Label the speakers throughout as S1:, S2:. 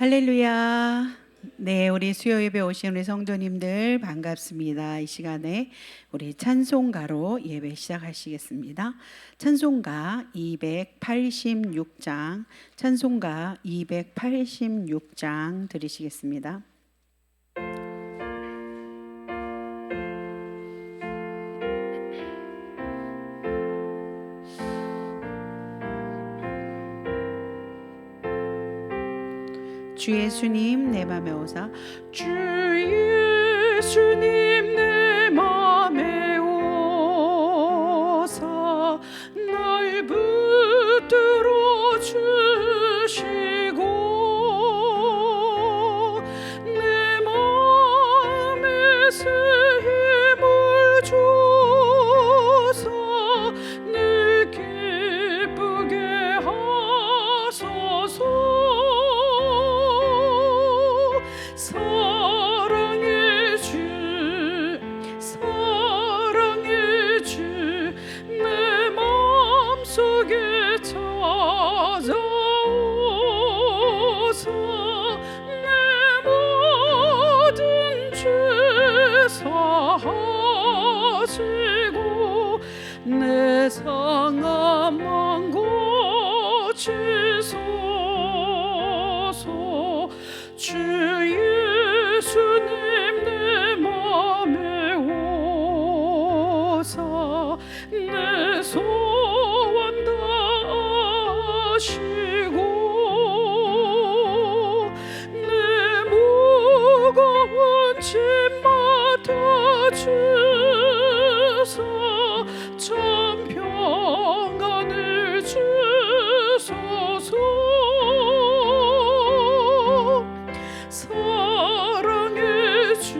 S1: 할렐루야. 네, 우리 수요 예배 오신 우리 성도님들 반갑습니다. 이 시간에 우리 찬송가로 예배 시작하시겠습니다. 찬송가 286장, 찬송가 286장 들으시겠습니다. 주 예수님 내 맘에 오사,
S2: 주 예수님 내 맘에 오사 날 붙들어 주시고 내 맘에 새 힘을 주사 늘 기쁘게 하소서. 사랑의 주 내 맘속에 찾아오사 내 모든 죄 사하시고 내 상한 맘 고치소서. 주 예수님 내 맘에 오사 내 소원 다하시고 내 무거운 짐 맡아주사 참 평안을 주소서. 사랑의 주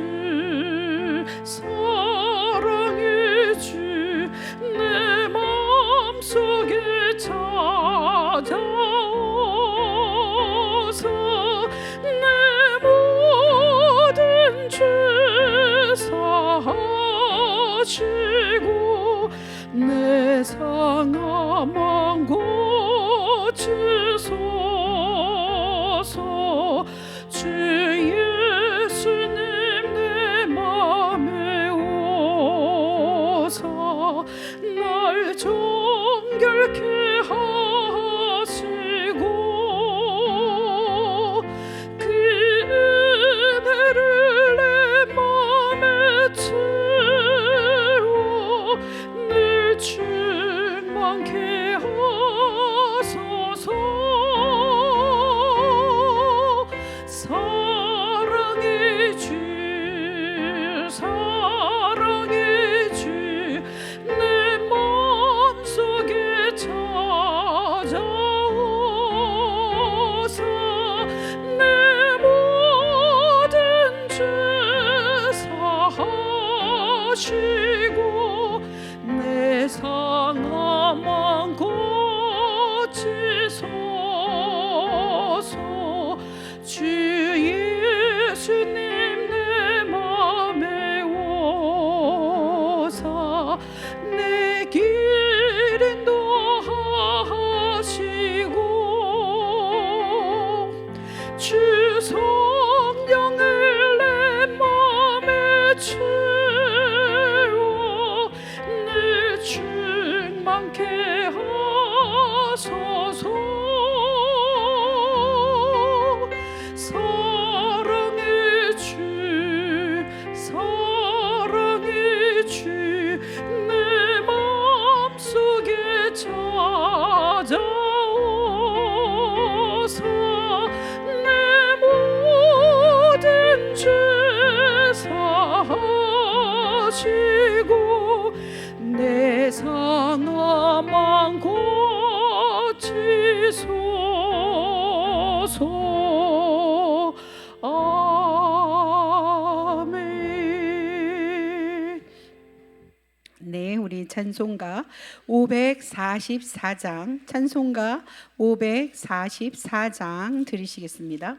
S2: 내 맘속에 찾아오사 내 모든 죄 사하시고 내 상한 맘 고치소서. 주 예수님 내 맘에 오사 날 정결케 하시고 그 은혜를 내 맘에 채워 늘 충만케 하소서. 사랑의 주 내 맘속에 찾아오사 내 모든 죄 사하시고 내 상한 맘 고치소서. 주 예수님 내 맘에 오사 내 길 인도하시고 주 성령을 내 맘에 채워 늘 충만케 하소서. 사랑의 주 내 맘속에 찾아오사 내 모든 죄 사하시고 내 상한 맘 고치소서. 아멘.
S1: 네, 우리 찬송가 544장, 찬송가 544장 들으시겠습니다.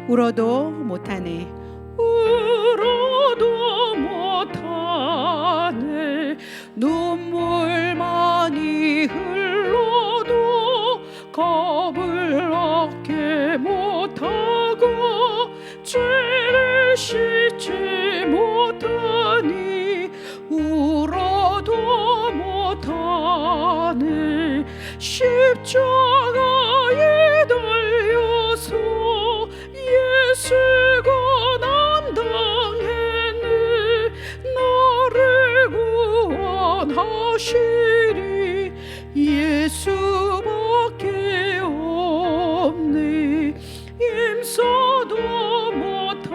S1: 울어도 못하네,
S2: 울어도 못하네 눈 겁을 얻게 못하고 죄를 씻지 못하니 울어도 못하네. 십자가에 달려서 예수가 남당했네. 나를 구원하시리 예수밖에 없네. 힘써도 못하네.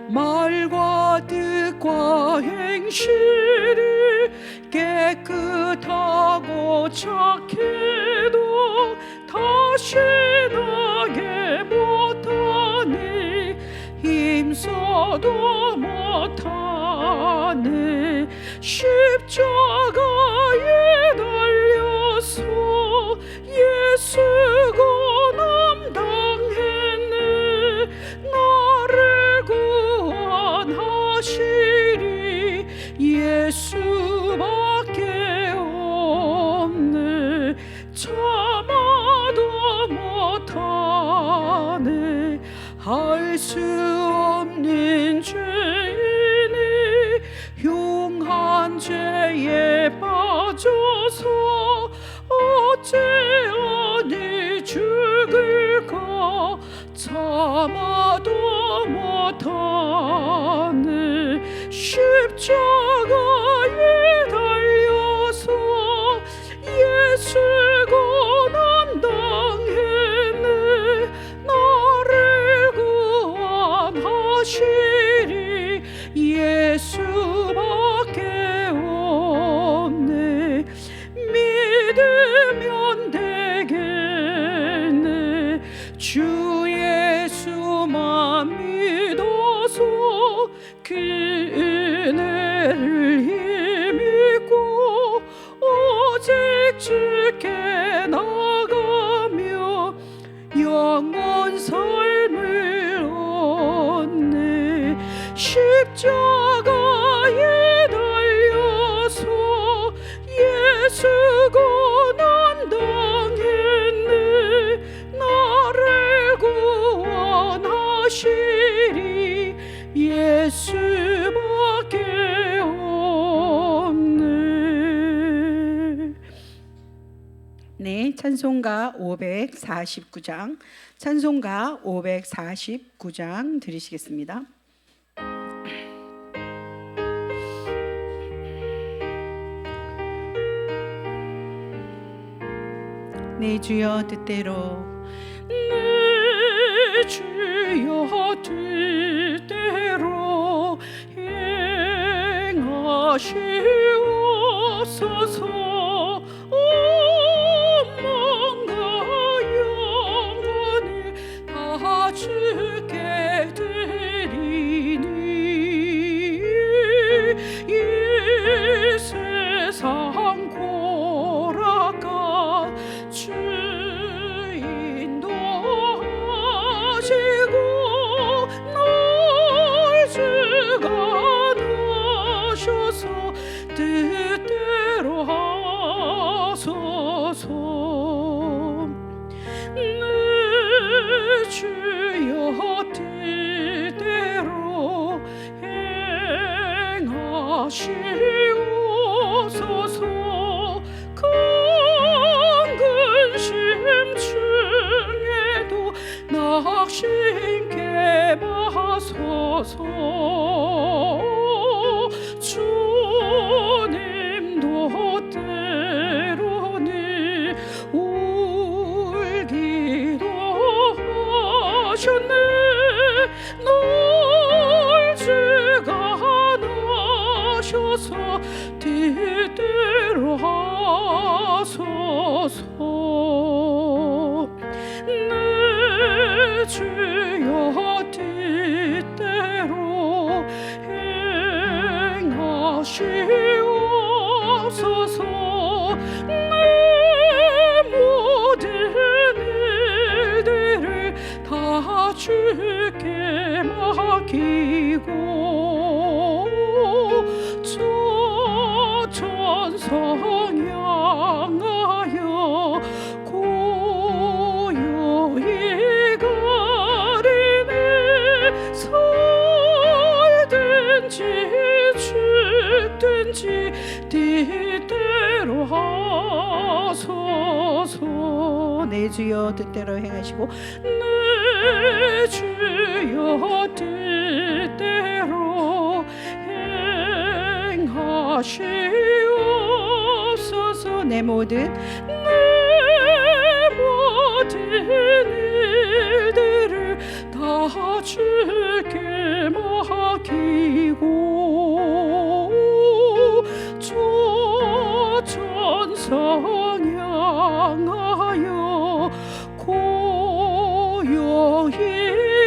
S2: 말과 뜻과 행실이 깨끗하고 착해도 다시 나게 못하네. 힘써도 못하네. 십자가에 달려서 예수가 남당했네. 나를 구원하시리 예수밖에 없네. 참아도 못하네. 할 수 없는 죄인이 흉한 죄에 빠져서 어찌하니 죽을까. 참아도 못하네. 십자가에 달려서 예수가 남당했네. 나를 구원하시리 예수밖에 없네. 믿으면 되겠네. 주 예수만 믿어서 그 은혜를 힘입고 오직 주께 나가며 영원 삶을 얻네. 십자가에 달려서 예수가 남당했네. 나를 구원하시리 예수밖에 없네.
S1: 네, 찬송가 549장, 찬송가 549장 들으시겠습니다. 내 주여 뜻대로,
S2: 내 주여 뜻대로 행하시옵소서. 몸과 영혼을 다 주께 드리니 이 세상 고락가 주 인도하시고 날 주가 나셔서 뜻대로 하소서. 내 주여 뜻대로 행하시옵소서. 큰 근심 중에도 낙심케 마소서. 주님도 때로는 울기도 하셨네. 날 주가 나셔서 뜻대로 하소서. 내 주여 뜻대로 행하시옵소서. 내 모든 일들을 다 주께 맡기고 저 천성 향하여 주옵소서.
S1: 내 주여 뜻대로 행하시고
S2: 내 주여 뜻대로 행하시옵소서.
S1: 내 모든
S2: 일들을 다 주께 맡기고 저 천성 향하여 고요히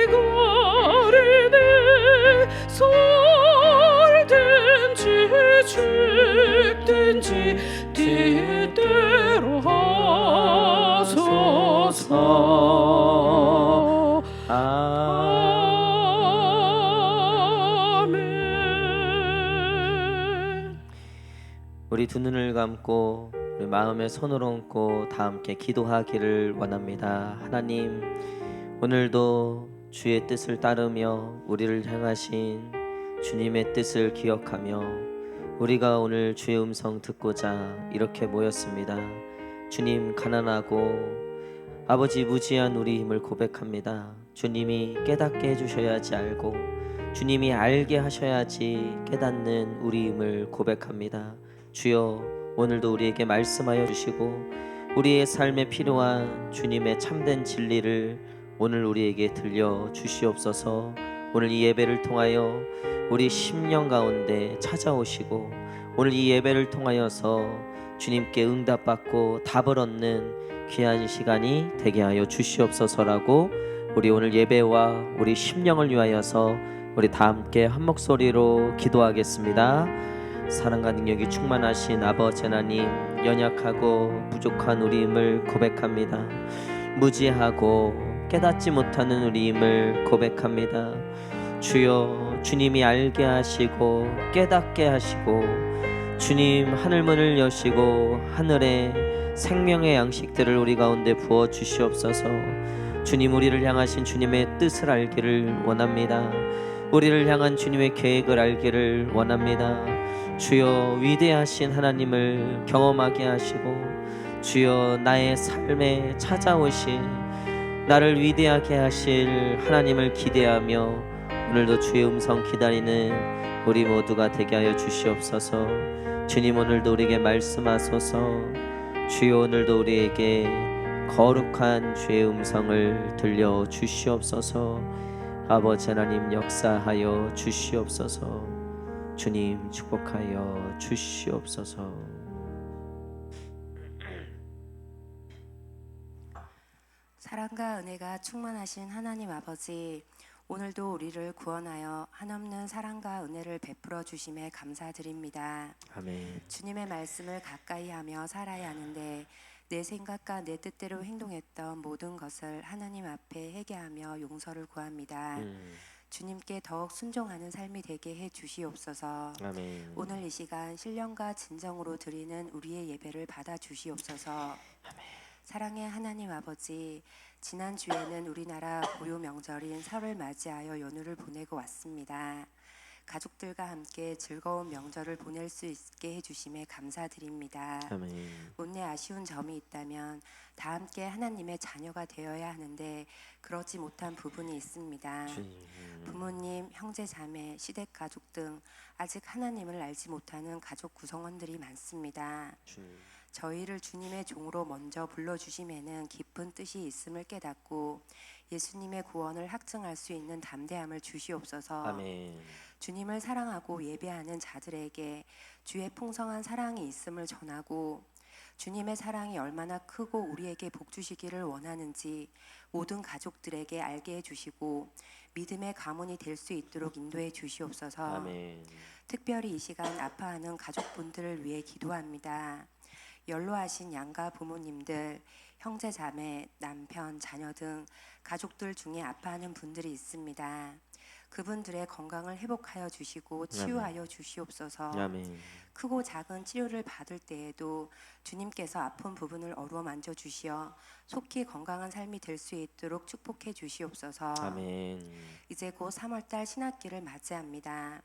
S2: 가리네. 살든지 죽든지 뜻대로 하소서. 아멘.
S3: 우리 두 눈을 감고 우리 마음에 손을 얹고 다 함께 기도하기를 원합니다. 하나님, 오늘도 주의 뜻을 따르며 우리를 향하신 주님의 뜻을 기억하며 우리가 오늘 주의 음성 듣고자 이렇게 모였습니다. 주님, 가난하고 아버지 무지한 우리 힘을 고백합니다. 주님이 깨닫게 해주셔야지 알고 주님이 알게 하셔야지 깨닫는 우리 힘을 고백합니다. 주여, 오늘도 우리에게 말씀하여 주시고 우리의 삶에 필요한 주님의 참된 진리를 오늘 우리에게 들려 주시옵소서. 오늘 이 예배를 통하여 우리 심령 가운데 찾아오시고 오늘 이 예배를 통하여서 주님께 응답받고 답을 얻는 귀한 시간이 되게 하여 주시옵소서라고 우리 오늘 예배와 우리 심령을 위하여서 우리 다 함께 한 목소리로 기도하겠습니다. 사랑과 능력이 충만하신 아버지 하나님, 연약하고 부족한 우리 힘을 고백합니다. 무지하고 깨닫지 못하는 우리 힘을 고백합니다. 주여, 주님이 알게 하시고 깨닫게 하시고 주님 하늘문을 여시고 하늘의 생명의 양식들을 우리 가운데 부어 주시옵소서. 주님, 우리를 향하신 주님의 뜻을 알기를 원합니다. 우리를 향한 주님의 계획을 알기를 원합니다. 주여, 위대하신 하나님을 경험하게 하시고 주여, 나의 삶에 찾아오신 나를 위대하게 하실 하나님을 기대하며 오늘도 주의 음성 기다리는 우리 모두가 되게 하여 주시옵소서. 주님, 오늘도 우리에게 말씀하소서. 주여, 오늘도 우리에게 거룩한 주의 음성을 들려 주시옵소서. 아버지 하나님, 역사하여 주시옵소서. 주님, 축복하여 주시옵소서.
S4: 사랑과 은혜가 충만하신 하나님 아버지, 오늘도 우리를 구원하여 한없는 사랑과 은혜를 베풀어 주심에 감사드립니다.
S3: 아멘.
S4: 주님의 말씀을 가까이 하며 살아야 하는데 내 생각과 내 뜻대로 행동했던 모든 것을 하나님 앞에 회개하며 용서를 구합니다. 주님께 더욱 순종하는 삶이 되게 해 주시옵소서.
S3: 아멘.
S4: 오늘 이 시간 신령과 진정으로 드리는 우리의 예배를 받아 주시옵소서.
S3: 아멘.
S4: 사랑의 하나님 아버지, 지난 주에는 우리나라 고유 명절인 설을 맞이하여 연휴를 보내고 왔습니다. 가족들과 함께 즐거운 명절을 보낼 수 있게 해주심에 감사드립니다.
S3: 아멘.
S4: 못내 아쉬운 점이 있다면 다 함께 하나님의 자녀가 되어야 하는데 그러지 못한 부분이 있습니다. 부모님, 형제, 자매, 시댁 가족 등 아직 하나님을 알지 못하는 가족 구성원들이 많습니다. 저희를 주님의 종으로 먼저 불러주심에는 깊은 뜻이 있음을 깨닫고 예수님의 구원을 확증할 수 있는 담대함을 주시옵소서.
S3: 아멘.
S4: 주님을 사랑하고 예배하는 자들에게 주의 풍성한 사랑이 있음을 전하고 주님의 사랑이 얼마나 크고 우리에게 복 주시기를 원하는지 모든 가족들에게 알게 해주시고 믿음의 가문이 될 수 있도록 인도해 주시옵소서.
S3: 아멘.
S4: 특별히 이 시간 아파하는 가족분들을 위해 기도합니다. 연로하신 양가 부모님들, 형제 자매, 남편, 자녀 등 가족들 중에 아파하는 분들이 있습니다. 그분들의 건강을 회복하여 주시고 치유하여 주시옵소서.
S3: 아멘.
S4: 크고 작은 치료를 받을 때에도 주님께서 아픈 부분을 어루만져 주시어 속히 건강한 삶이 될 수 있도록 축복해 주시옵소서.
S3: 아멘.
S4: 이제 곧 3월달 신학기를 맞이합니다.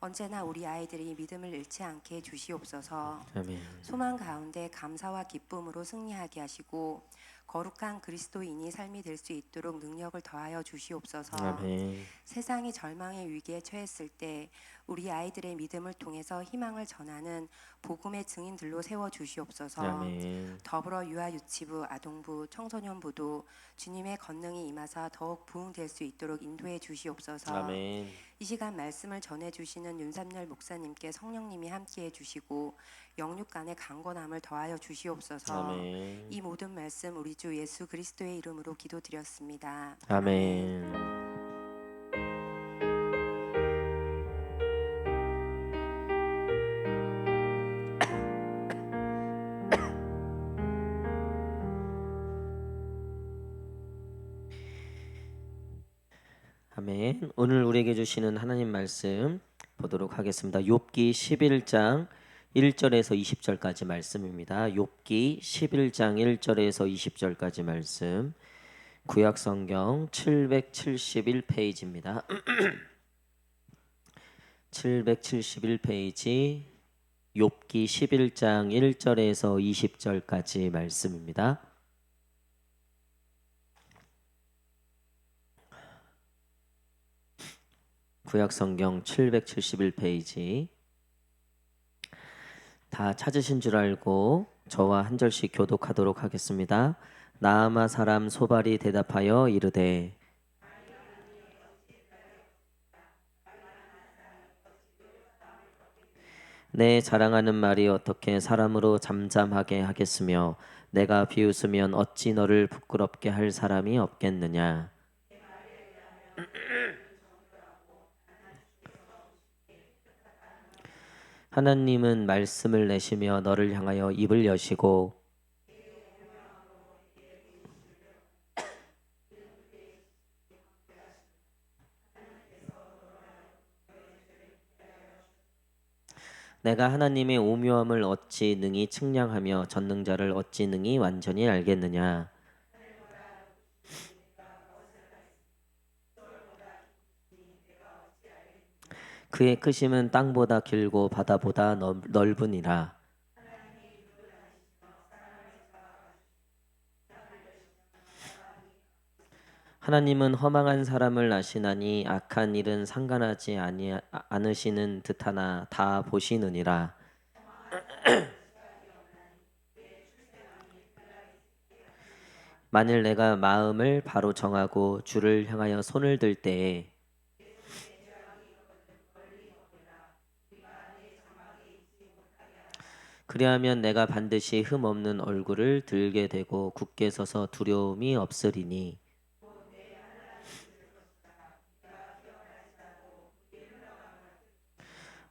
S4: 언제나 우리 아이들이 믿음을 잃지 않게 해 주시옵소서.
S3: 아멘.
S4: 소망 가운데 감사와 기쁨으로 승리하게 하시고 거룩한 그리스도인이 삶이 될 수 있도록 능력을 더하여 주시옵소서.
S3: 아멘.
S4: 세상이 절망의 위기에 처했을 때 우리 아이들의 믿음을 통해서 희망을 전하는 복음의 증인들로 세워 주시옵소서.
S3: 아멘.
S4: 더불어 유아유치부, 아동부, 청소년부도 주님의 권능이 임하사 더욱 부흥될 수 있도록 인도해 주시옵소서.
S3: 아멘.
S4: 이 시간 말씀을 전해주시는 윤삼열 목사님께 성령님이 함께해 주시고 영육간의 강건함을 더하여 주시옵소서.
S3: 아멘.
S4: 이 모든 말씀 우리 주 예수 그리스도의 이름으로 기도드렸습니다.
S3: 아멘. 아멘. 오늘 우리에게 주시는 하나님 말씀 보도록 하겠습니다. 욥기 11장 1절에서 20절까지 말씀입니다. 욥기 11장 1절에서 20절까지 말씀. 구약 성경 771페이지입니다. 771페이지 욥기 11장 1절에서 20절까지 말씀입니다. 구약 성경 771페이지 다 찾으신 줄 알고 저와 한 절씩 교독하도록 하겠습니다. 나아마 사람 소발이 대답하여 이르되 내 자랑하는 말이 어떻게 사람으로 잠잠하게 하겠으며 내가 비웃으면 어찌 너를 부끄럽게 할 사람이 없겠느냐. 하나님은 말씀을 내시며 너를 향하여 입을 여시고 내가 하나님의 오묘함을 어찌 능히 측량하며 전능자를 어찌 능히 완전히 알겠느냐. 그의 크심은 땅보다 길고 바다보다 넓으니라. 하나님은 허망한 사람을 아시나니 악한 일은 상관하지 않으시는 듯하나 다 보시느니라. 만일 내가 마음을 바로 정하고 주를 향하여 손을 들 때에 그리하면 내가 반드시 흠없는 얼굴을 들게 되고 굳게 서서 두려움이 없으리니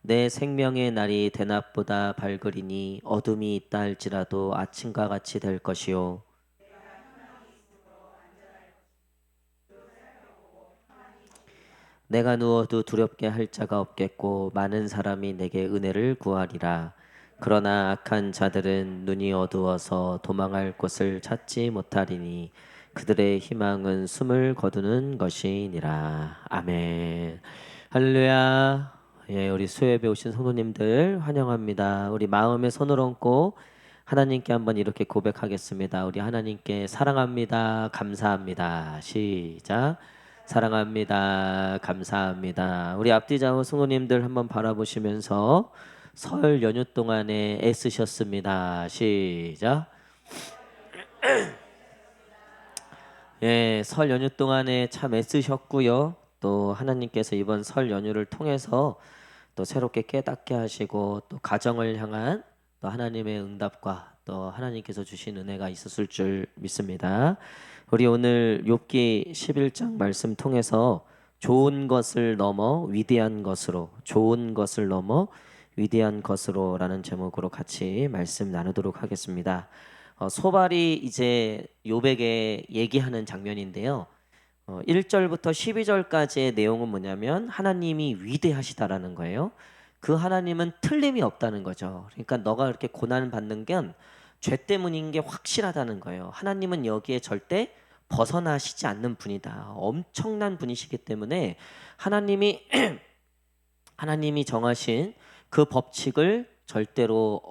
S3: 내 생명의 날이 대낮보다 밝으리니 어둠이 있다 할지라도 아침과 같이 될 것이요 내가 누워도 두렵게 할 자가 없겠고 많은 사람이 내게 은혜를 구하리라. 그러나 악한 자들은 눈이 어두워서 도망할 곳을 찾지 못하리니 그들의 희망은 숨을 거두는 것이니라. 아멘. 할렐루야. 예, 우리 수협에 오신 성도님들 환영합니다. 우리 마음에 손을 얹고 하나님께 한번 이렇게 고백하겠습니다. 우리 하나님께 사랑합니다. 감사합니다. 시작. 사랑합니다. 감사합니다. 우리 앞뒤 좌우 성도님들 한번 바라보시면서 설 연휴 동안에 애쓰셨습니다. 시작. 예, 설 연휴 동안에 참 애쓰셨고요. 또 하나님께서 이번 설 연휴를 통해서 또 새롭게 깨닫게 하시고 또 가정을 향한 또 하나님의 응답과 또 하나님께서 주신 은혜가 있었을 줄 믿습니다. 우리 오늘 욥기 11장 말씀 통해서 좋은 것을 넘어 위대한 것으로, 좋은 것을 넘어 위대한 것으로라는 제목으로 같이 말씀 나누도록 하겠습니다. 소발이 이제 욥에게 얘기하는 장면인데요. 1절부터 12절까지의 내용은 뭐냐면 하나님이 위대하시다라는 거예요. 그 하나님은 틀림이 없다는 거죠. 그러니까 너가 이렇게 고난 받는 건 죄 때문인 게 확실하다는 거예요. 하나님은 여기에 절대 벗어나시지 않는 분이다. 엄청난 분이시기 때문에 하나님이 하나님이 정하신 그 법칙을 절대로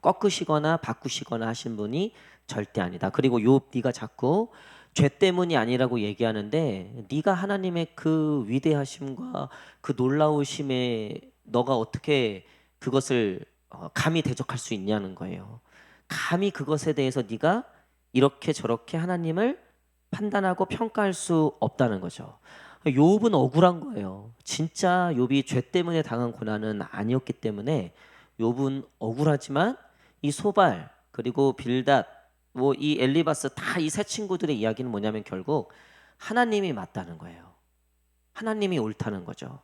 S3: 꺾으시거나 바꾸시거나 하신 분이 절대 아니다. 그리고 욥 네가 자꾸 죄 때문이 아니라고 얘기하는데 네가 하나님의 그 위대하심과 그 놀라우심에 너가 어떻게 그것을 감히 대적할 수 있냐는 거예요. 감히 그것에 대해서 네가 이렇게 저렇게 하나님을 판단하고 평가할 수 없다는 거죠. 욥은 억울한 거예요. 진짜 욥이 죄 때문에 당한 고난은 아니었기 때문에 욥은 억울하지만 이 소발 그리고 빌닷 뭐 이 엘리바스 다 이 세 친구들의 이야기는 뭐냐면 결국 하나님이 맞다는 거예요. 하나님이 옳다는 거죠.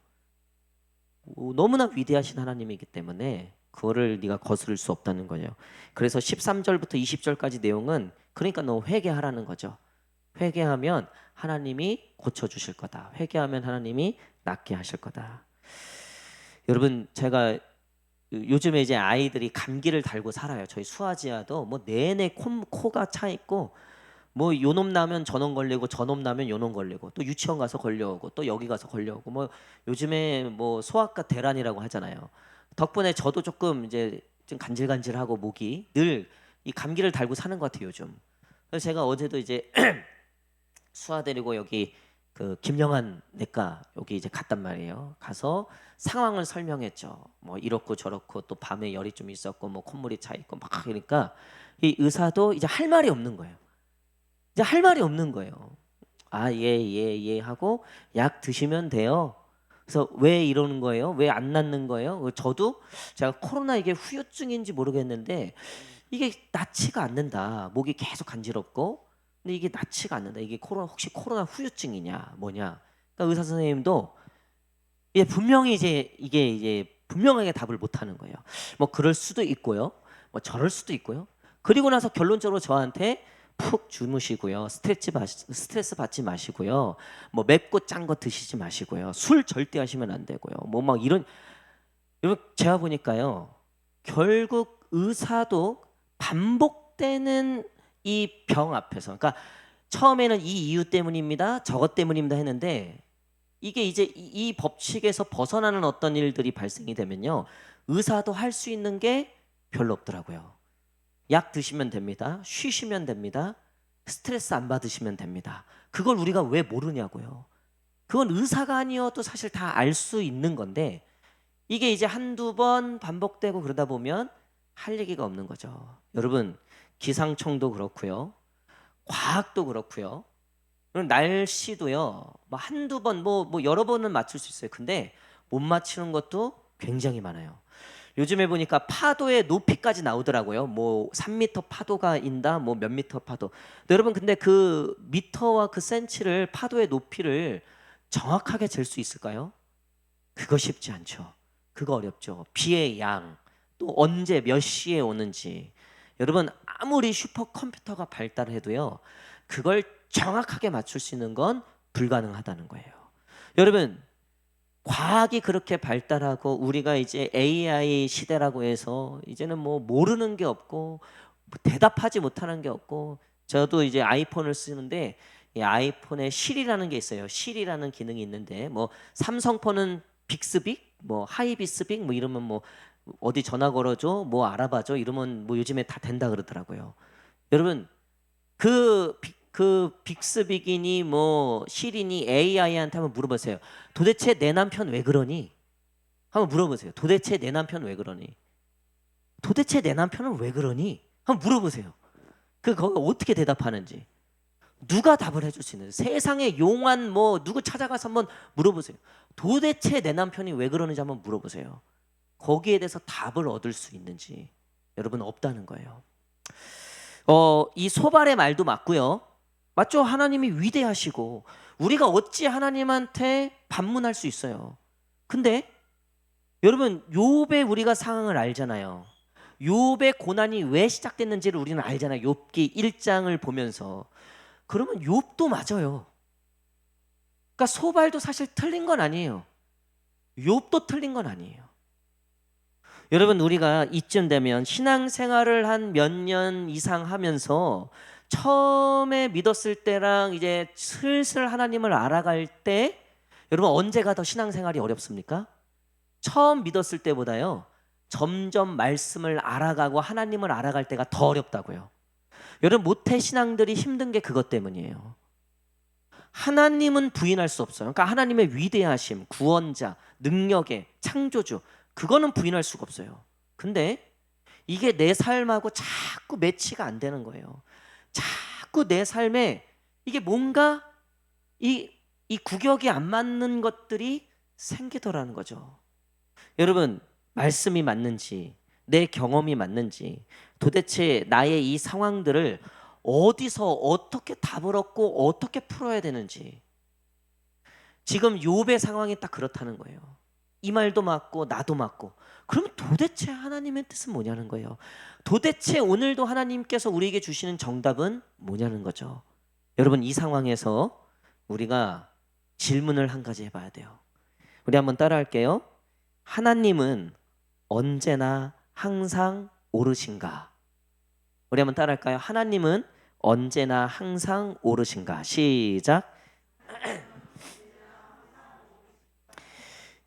S3: 너무나 위대하신 하나님이기 때문에 그거를 네가 거스를 수 없다는 거예요. 그래서 13절부터 20절까지 내용은 그러니까 너 회개하라는 거죠. 회개하면 하나님이 고쳐주실 거다. 회개하면 하나님이 낫게 하실 거다. 여러분 제가 요즘에 이제 아이들이 감기를 달고 살아요. 저희 수아지아도 뭐 내내 코가 차 있고 뭐 요놈 나면 저놈 걸리고 저놈 나면 요놈 걸리고 또 유치원 가서 걸려오고 또 여기 가서 걸려오고 뭐 요즘에 뭐 소아과 대란이라고 하잖아요. 덕분에 저도 조금 이제 좀 간질간질하고 목이 늘 이 감기를 달고 사는 것 같아요 요즘. 그래서 제가 어제도 이제 수아 데리고 여기 그 김영한 내과 여기 이제 갔단 말이에요. 가서 상황을 설명했죠. 뭐 이렇고 저렇고 또 밤에 열이 좀 있었고 뭐 콧물이 차 있고 막 그러니까 이 의사도 이제 할 말이 없는 거예요. 이제 할 말이 없는 거예요. 아, 예 하고 약 드시면 돼요. 그래서 왜 이러는 거예요? 왜 안 낫는 거예요? 저도 제가 코로나 이게 후유증인지 모르겠는데 이게 낫지가 않는다. 목이 계속 간지럽고 근데 이게 낫지가 않는다. 이게 혹시 코로나 후유증이냐 뭐냐? 그러니까 의사 선생님도 이게 분명히 이게 이제 분명하게 답을 못 하는 거예요. 뭐 그럴 수도 있고요. 뭐 저럴 수도 있고요. 그리고 나서 결론적으로 저한테 푹 주무시고요. 스트레스 받지 마시고요. 뭐 맵고 짠 거 드시지 마시고요. 술 절대 하시면 안 되고요. 뭐 막 이런 여러분 제가 보니까요. 결국 의사도 반복되는 이 병 앞에서 그러니까 처음에는 이 이유 때문입니다. 저것 때문입니다 했는데 이게 이제 이 법칙에서 벗어나는 어떤 일들이 발생이 되면요. 의사도 할 수 있는 게 별로 없더라고요. 약 드시면 됩니다. 쉬시면 됩니다. 스트레스 안 받으시면 됩니다. 그걸 우리가 왜 모르냐고요. 그건 의사가 아니어도 사실 다 알 수 있는 건데 이게 이제 한두 번 반복되고 그러다 보면 할 얘기가 없는 거죠. 여러분 기상청도 그렇고요. 과학도 그렇고요. 날씨도요. 뭐 한두 번 뭐 여러 번은 맞출 수 있어요. 근데 못 맞추는 것도 굉장히 많아요. 요즘에 보니까 파도의 높이까지 나오더라고요. 뭐 3m 파도가 인다, 뭐 몇 미터 파도. 여러분 근데 그 미터와 그 센치를 파도의 높이를 정확하게 잴 수 있을까요? 그거 쉽지 않죠. 그거 어렵죠. 비의 양, 또 언제 몇 시에 오는지. 여러분 아무리 슈퍼컴퓨터가 발달해도요. 그걸 정확하게 맞출 수 있는 건 불가능하다는 거예요. 여러분 과학이 그렇게 발달하고 우리가 이제 AI 시대라고 해서 이제는 뭐 모르는 게 없고 뭐 대답하지 못하는 게 없고 저도 이제 아이폰을 쓰는데 이 아이폰에 실이라는 게 있어요. 실이라는 기능이 있는데 뭐 삼성폰은 빅스빅, 뭐 하이비스빅 뭐 이러면 뭐 어디 전화 걸어줘, 뭐 알아봐줘 이러면 뭐 요즘에 다 된다 그러더라고요. 여러분 그 빅스빅이니 뭐 실이니 AI한테 한번 물어보세요. 도대체 내 남편 왜 그러니? 한번 물어보세요. 도대체 내 남편 왜 그러니? 도대체 내 남편은 왜 그러니? 한번 물어보세요. 거기 어떻게 대답하는지. 누가 답을 해줄 수 있는지. 세상에 용한 뭐 누구 찾아가서 한번 물어보세요. 도대체 내 남편이 왜 그러는지 한번 물어보세요. 거기에 대해서 답을 얻을 수 있는지. 여러분 없다는 거예요. 이 소발의 말도 맞고요. 맞죠? 하나님이 위대하시고 우리가 어찌 하나님한테 반문할 수 있어요. 근데 여러분 욥의 우리가 상황을 알잖아요. 욥의 고난이 왜 시작됐는지를 우리는 알잖아요. 욥기 1장을 보면서. 그러면 욥도 맞아요. 그러니까 소발도 사실 틀린 건 아니에요. 욥도 틀린 건 아니에요. 여러분 우리가 이쯤 되면 신앙생활을 한 몇 년 이상 하면서 처음에 믿었을 때랑 이제 슬슬 하나님을 알아갈 때 여러분 언제가 더 신앙생활이 어렵습니까? 처음 믿었을 때보다요 점점 말씀을 알아가고 하나님을 알아갈 때가 더 어렵다고요. 여러분 모태 신앙들이 힘든 게 그것 때문이에요. 하나님은 부인할 수 없어요. 그러니까 하나님의 위대하심, 구원자, 능력의 창조주, 그거는 부인할 수가 없어요. 근데 이게 내 삶하고 자꾸 매치가 안 되는 거예요. 자꾸 내 삶에 이게 뭔가 이 구격이 안 맞는 것들이 생기더라는 거죠. 여러분 말씀이 맞는지, 내 경험이 맞는지, 도대체 나의 이 상황들을 어디서 어떻게 답을 얻고 어떻게 풀어야 되는지. 지금 욥의 상황이 딱 그렇다는 거예요. 이 말도 맞고 나도 맞고. 그러면 도대체 하나님의 뜻은 뭐냐는 거예요. 도대체 오늘도 하나님께서 우리에게 주시는 정답은 뭐냐는 거죠. 여러분 이 상황에서 우리가 질문을 한 가지 해봐야 돼요. 우리 한번 따라할게요. 하나님은 언제나 항상 오르신가? 우리 한번 따라할까요? 하나님은 언제나 항상 오르신가? 시작.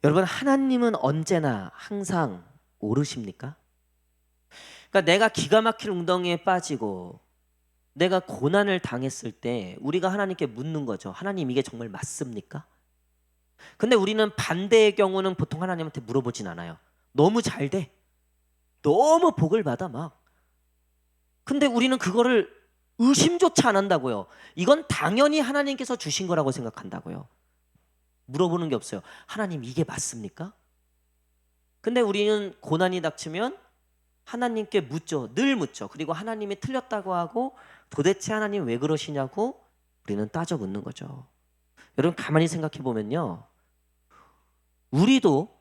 S3: 여러분 하나님은 언제나 항상 오르십니까? 그러니까 내가 기가 막힐 웅덩이에 빠지고 내가 고난을 당했을 때 우리가 하나님께 묻는 거죠. 하나님 이게 정말 맞습니까? 근데 우리는 반대의 경우는 보통 하나님한테 물어보진 않아요. 너무 잘 돼. 너무 복을 받아 막. 근데 우리는 그거를 의심조차 안 한다고요. 이건 당연히 하나님께서 주신 거라고 생각한다고요. 물어보는 게 없어요. 하나님 이게 맞습니까? 근데 우리는 고난이 닥치면 하나님께 묻죠. 늘 묻죠. 그리고 하나님이 틀렸다고 하고 도대체 하나님 왜 그러시냐고 우리는 따져 묻는 거죠. 여러분 가만히 생각해 보면요. 우리도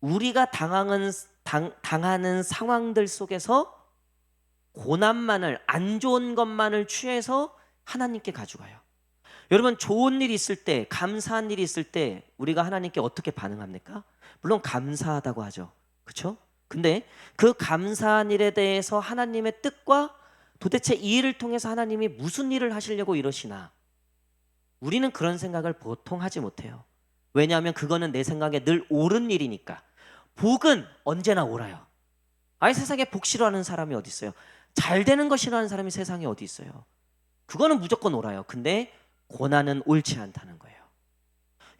S3: 우리가 당하는 상황들 속에서 고난만을, 안 좋은 것만을 취해서 하나님께 가져가요. 여러분 좋은 일이 있을 때, 감사한 일이 있을 때 우리가 하나님께 어떻게 반응합니까? 물론 감사하다고 하죠. 그렇죠? 근데 그 감사한 일에 대해서 하나님의 뜻과 도대체 이 일을 통해서 하나님이 무슨 일을 하시려고 이러시나? 우리는 그런 생각을 보통 하지 못해요. 왜냐하면 그거는 내 생각에 늘 옳은 일이니까. 복은 언제나 옳아요. 아니 세상에 복 싫어하는 사람이 어디 있어요? 잘 되는 거 싫어하는 사람이 세상에 어디 있어요? 그거는 무조건 옳아요. 근데 고난은 옳지 않다는 거예요.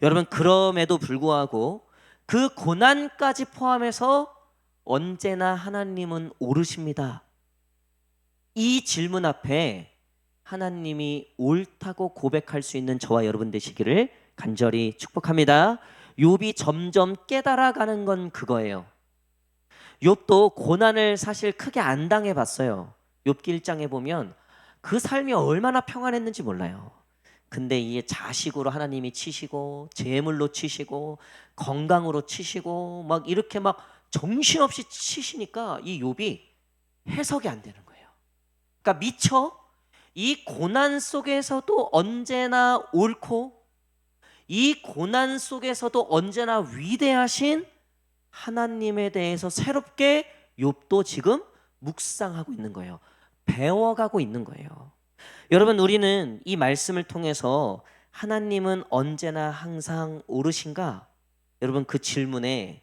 S3: 여러분 그럼에도 불구하고 그 고난까지 포함해서 언제나 하나님은 옳으십니다. 이 질문 앞에 하나님이 옳다고 고백할 수 있는 저와 여러분 되시기를 간절히 축복합니다. 욥이 점점 깨달아가는 건 그거예요. 욥도 고난을 사실 크게 안 당해봤어요. 욥기 1장에 보면 그 삶이 얼마나 평안했는지 몰라요. 근데 이게 자식으로 하나님이 치시고 재물로 치시고 건강으로 치시고 막 이렇게 막 정신없이 치시니까 이 욥이 해석이 안 되는 거예요. 그러니까 미처 이 고난 속에서도 언제나 옳고 이 고난 속에서도 언제나 위대하신 하나님에 대해서 새롭게 욥도 지금 묵상하고 있는 거예요. 배워가고 있는 거예요. 여러분 우리는 이 말씀을 통해서 하나님은 언제나 항상 옳으신가? 여러분 그 질문에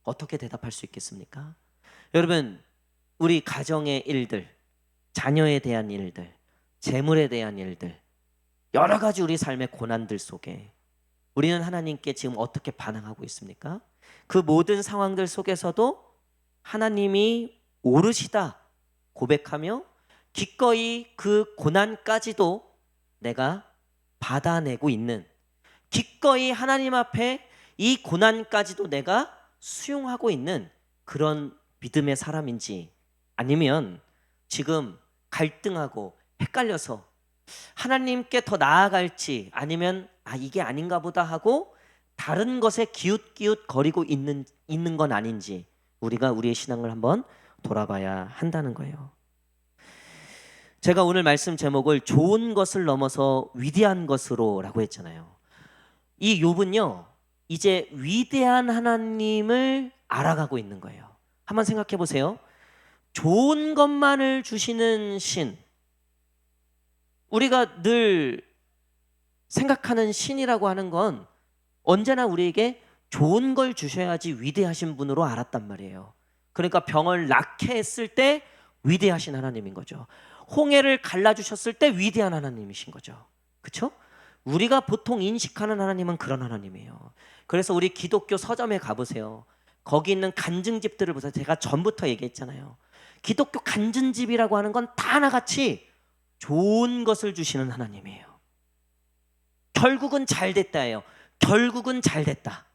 S3: 어떻게 대답할 수 있겠습니까? 여러분 우리 가정의 일들, 자녀에 대한 일들, 재물에 대한 일들, 여러 가지 우리 삶의 고난들 속에 우리는 하나님께 지금 어떻게 반응하고 있습니까? 그 모든 상황들 속에서도 하나님이 옳으시다 고백하며 기꺼이 그 고난까지도 내가 받아내고 있는, 기꺼이 하나님 앞에 이 고난까지도 내가 수용하고 있는 그런 믿음의 사람인지, 아니면 지금 갈등하고 헷갈려서 하나님께 더 나아갈지, 아니면 이게 아닌가 보다 하고 다른 것에 기웃기웃 거리고 있는 건 아닌지 우리가 우리의 신앙을 한번 돌아봐야 한다는 거예요. 제가 오늘 말씀 제목을 좋은 것을 넘어서 위대한 것으로 라고 했잖아요. 이 욥은요 이제 위대한 하나님을 알아가고 있는 거예요. 한번 생각해 보세요. 좋은 것만을 주시는 신, 우리가 늘 생각하는 신이라고 하는 건 언제나 우리에게 좋은 걸 주셔야지 위대하신 분으로 알았단 말이에요. 그러니까 병을 낫게 했을 때 위대하신 하나님인 거죠. 홍해를 갈라주셨을 때 위대한 하나님이신 거죠. 그렇죠? 우리가 보통 인식하는 하나님은 그런 하나님이에요. 그래서 우리 기독교 서점에 가보세요. 거기 있는 간증집들을 보세요. 제가 전부터 얘기했잖아요. 기독교 간증집이라고 하는 건 다 하나같이 좋은 것을 주시는 하나님이에요. 결국은 잘 됐다예요. 결국은 잘 됐다.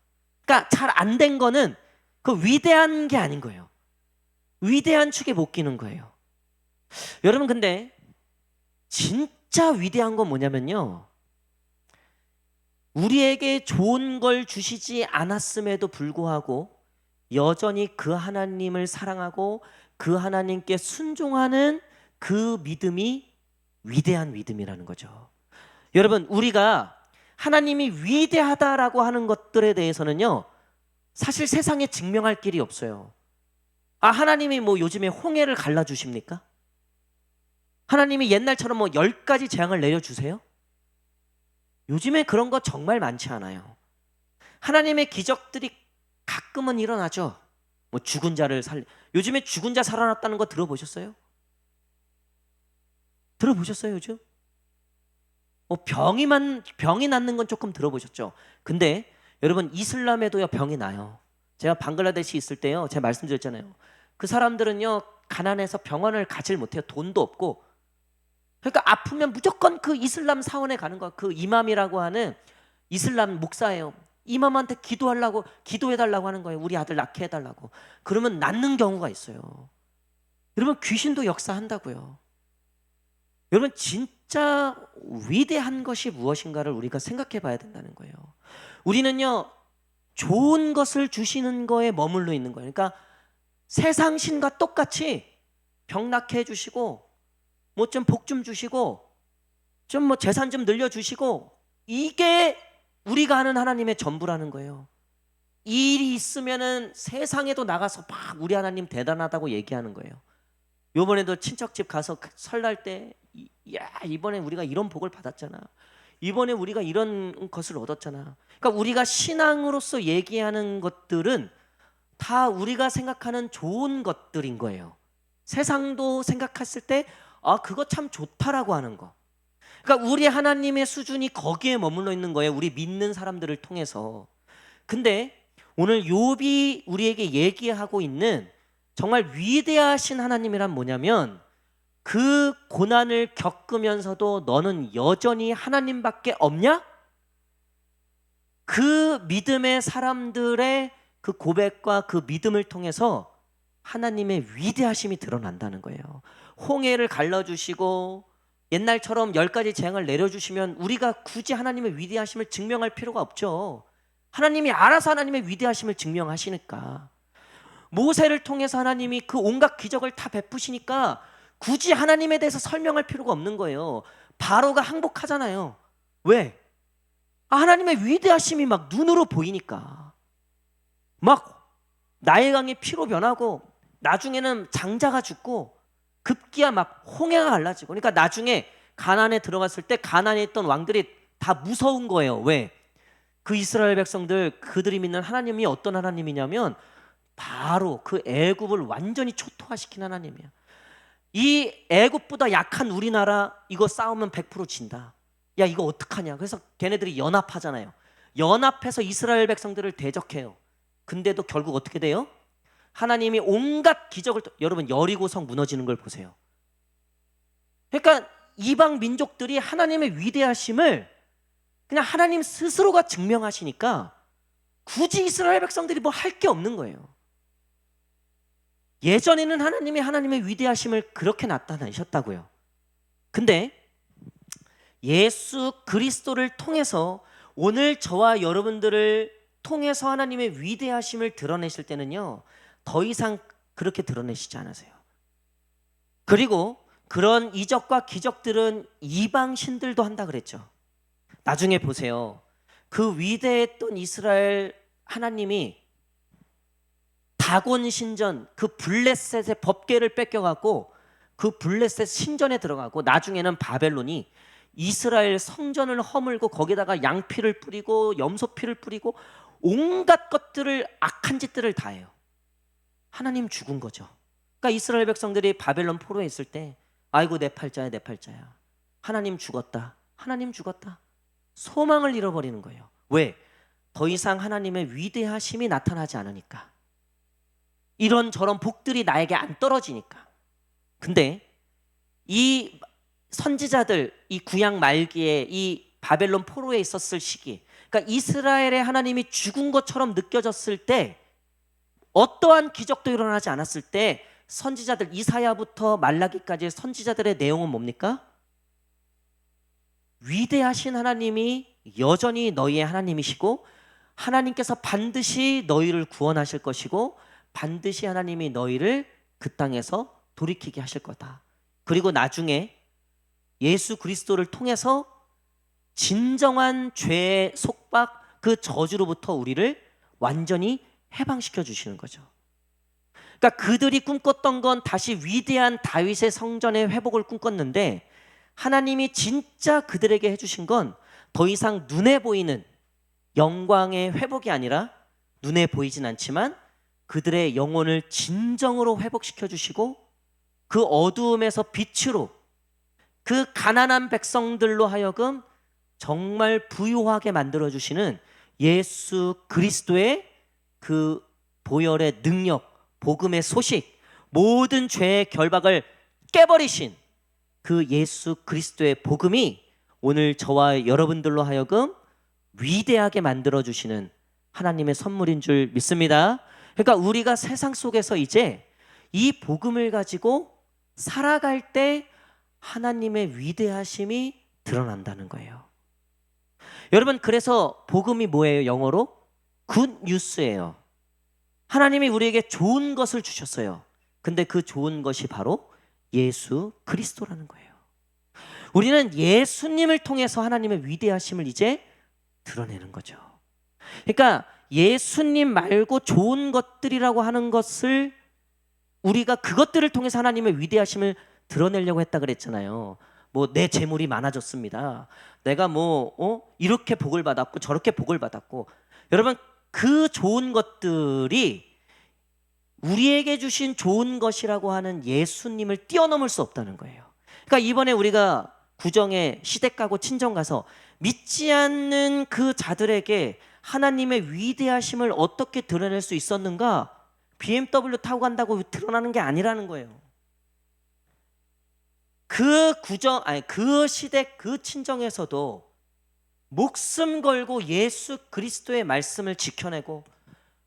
S3: 그러니까 잘 안 된 거는 그 위대한 게 아닌 거예요. 위대한 축에 못 끼는 거예요. 여러분, 근데 진짜 위대한 건 뭐냐면요, 우리에게 좋은 걸 주시지 않았음에도 불구하고 여전히 그 하나님을 사랑하고 그 하나님께 순종하는 그 믿음이 위대한 믿음이라는 거죠. 여러분, 우리가 하나님이 위대하다라고 하는 것들에 대해서는요, 사실 세상에 증명할 길이 없어요. 하나님이 뭐 요즘에 홍해를 갈라주십니까? 하나님이 옛날처럼 뭐 10가지 재앙을 내려주세요? 요즘에 그런 거 정말 많지 않아요. 하나님의 기적들이 가끔은 일어나죠. 뭐 죽은 자를 요즘에 죽은 자 살아났다는 거 들어보셨어요? 들어보셨어요 요즘? 병이 낫는 건 조금 들어보셨죠? 근데 여러분, 이슬람에도요 병이 나요. 제가 방글라데시 있을 때요, 제가 말씀드렸잖아요. 그 사람들은요 가난해서 병원을 가질 못해요. 돈도 없고. 그러니까 아프면 무조건 그 이슬람 사원에 가는 거야. 그 이맘이라고 하는 이슬람 목사예요. 이맘한테 기도해달라고 하는 거예요. 우리 아들 낳게 해달라고. 그러면 낫는 경우가 있어요. 여러분, 귀신도 역사한다고요. 여러분, 진짜 위대한 것이 무엇인가를 우리가 생각해 봐야 된다는 거예요. 우리는요 좋은 것을 주시는 거에 머물러 있는 거예요. 그러니까 세상 신과 똑같이 병 낫게 해주시고 뭐 좀 복 좀 주시고 좀 뭐 재산 좀 늘려주시고, 이게 우리가 하는 하나님의 전부라는 거예요. 일이 있으면은 세상에도 나가서 막 우리 하나님 대단하다고 얘기하는 거예요. 요번에도 친척집 가서 설날 때 야, 이번에 우리가 이런 복을 받았잖아. 이번에 우리가 이런 것을 얻었잖아. 그러니까 우리가 신앙으로서 얘기하는 것들은 다 우리가 생각하는 좋은 것들인 거예요. 세상도 생각했을 때 그거 참 좋다라고 하는 거. 그러니까 우리 하나님의 수준이 거기에 머물러 있는 거예요. 우리 믿는 사람들을 통해서. 근데 오늘 욥이 우리에게 얘기하고 있는 정말 위대하신 하나님이란 뭐냐면, 그 고난을 겪으면서도 너는 여전히 하나님밖에 없냐? 그 믿음의 사람들의 그 고백과 그 믿음을 통해서 하나님의 위대하심이 드러난다는 거예요. 홍해를 갈라주시고 옛날처럼 10가지 재앙을 내려주시면 우리가 굳이 하나님의 위대하심을 증명할 필요가 없죠. 하나님이 알아서 하나님의 위대하심을 증명하시니까. 모세를 통해서 하나님이 그 온갖 기적을 다 베푸시니까 굳이 하나님에 대해서 설명할 필요가 없는 거예요. 바로가 항복하잖아요. 왜? 하나님의 위대하심이 막 눈으로 보이니까. 막 나일강이 피로 변하고 나중에는 장자가 죽고 급기야 막 홍해가 갈라지고. 그러니까 나중에 가나안에 들어갔을 때 가나안에 있던 왕들이 다 무서운 거예요. 왜? 그 이스라엘 백성들, 그들이 믿는 하나님이 어떤 하나님이냐면 바로 그 애굽을 완전히 초토화시킨 하나님이야. 이 애굽보다 약한 우리나라 이거 싸우면 100% 진다. 야, 이거 어떡하냐. 그래서 걔네들이 연합하잖아요. 연합해서 이스라엘 백성들을 대적해요. 근데도 결국 어떻게 돼요? 하나님이 온갖 기적을, 여러분 여리고성 무너지는 걸 보세요. 그러니까 이방 민족들이 하나님의 위대하심을 그냥 하나님 스스로가 증명하시니까 굳이 이스라엘 백성들이 뭐 할 게 없는 거예요. 예전에는 하나님이 하나님의 위대하심을 그렇게 나타내셨다고요. 근데 예수 그리스도를 통해서 오늘 저와 여러분들을 통해서 하나님의 위대하심을 드러내실 때는요, 더 이상 그렇게 드러내시지 않으세요. 그리고 그런 이적과 기적들은 이방 신들도 한다 그랬죠. 나중에 보세요. 그 위대했던 이스라엘 하나님이 다곤 신전, 그 블레셋의 법궤를 뺏겨갖고 그 블레셋 신전에 들어가고, 나중에는 바벨론이 이스라엘 성전을 허물고 거기다가 양피를 뿌리고 염소피를 뿌리고 온갖 것들을, 악한 짓들을 다 해요. 하나님 죽은 거죠. 그러니까 이스라엘 백성들이 바벨론 포로에 있을 때 아이고 내 팔자야 내 팔자야, 하나님 죽었다, 하나님 죽었다, 소망을 잃어버리는 거예요. 왜? 더 이상 하나님의 위대하심이 나타나지 않으니까, 이런저런 복들이 나에게 안 떨어지니까. 근데 이 선지자들, 이 구약 말기에 이 바벨론 포로에 있었을 시기, 그러니까 이스라엘의 하나님이 죽은 것처럼 느껴졌을 때, 어떠한 기적도 일어나지 않았을 때 선지자들, 이사야부터 말라기까지의 선지자들의 내용은 뭡니까? 위대하신 하나님이 여전히 너희의 하나님이시고, 하나님께서 반드시 너희를 구원하실 것이고, 반드시 하나님이 너희를 그 땅에서 돌이키게 하실 거다. 그리고 나중에 예수 그리스도를 통해서 진정한 죄의 속박, 그 저주로부터 우리를 완전히 해방시켜 주시는 거죠. 그러니까 그들이 꿈꿨던 건 다시 위대한 다윗의 성전의 회복을 꿈꿨는데, 하나님이 진짜 그들에게 해주신 건 더 이상 눈에 보이는 영광의 회복이 아니라, 눈에 보이진 않지만 그들의 영혼을 진정으로 회복시켜 주시고, 그 어두움에서 빛으로, 그 가난한 백성들로 하여금 정말 부유하게 만들어 주시는 예수 그리스도의 그 보혈의 능력, 복음의 소식, 모든 죄의 결박을 깨버리신 그 예수 그리스도의 복음이 오늘 저와 여러분들로 하여금 위대하게 만들어 주시는 하나님의 선물인 줄 믿습니다. 그러니까 우리가 세상 속에서 이제 이 복음을 가지고 살아갈 때 하나님의 위대하심이 드러난다는 거예요. 여러분, 그래서 복음이 뭐예요? 영어로 굿 뉴스예요. 하나님이 우리에게 좋은 것을 주셨어요. 근데 그 좋은 것이 바로 예수 그리스도라는 거예요. 우리는 예수님을 통해서 하나님의 위대하심을 이제 드러내는 거죠. 그러니까 예수님 말고 좋은 것들이라고 하는 것을, 우리가 그것들을 통해서 하나님의 위대하심을 드러내려고 했다 그랬잖아요. 뭐 내 재물이 많아졌습니다, 내가 이렇게 복을 받았고 저렇게 복을 받았고. 여러분, 그 좋은 것들이 우리에게 주신 좋은 것이라고 하는 예수님을 뛰어넘을 수 없다는 거예요. 그러니까 이번에 우리가 구정에 시댁 가고 친정 가서 믿지 않는 그 자들에게 하나님의 위대하심을 어떻게 드러낼 수 있었는가? BMW 타고 간다고 드러나는 게 아니라는 거예요. 그 시댁, 그 친정에서도 목숨 걸고 예수 그리스도의 말씀을 지켜내고,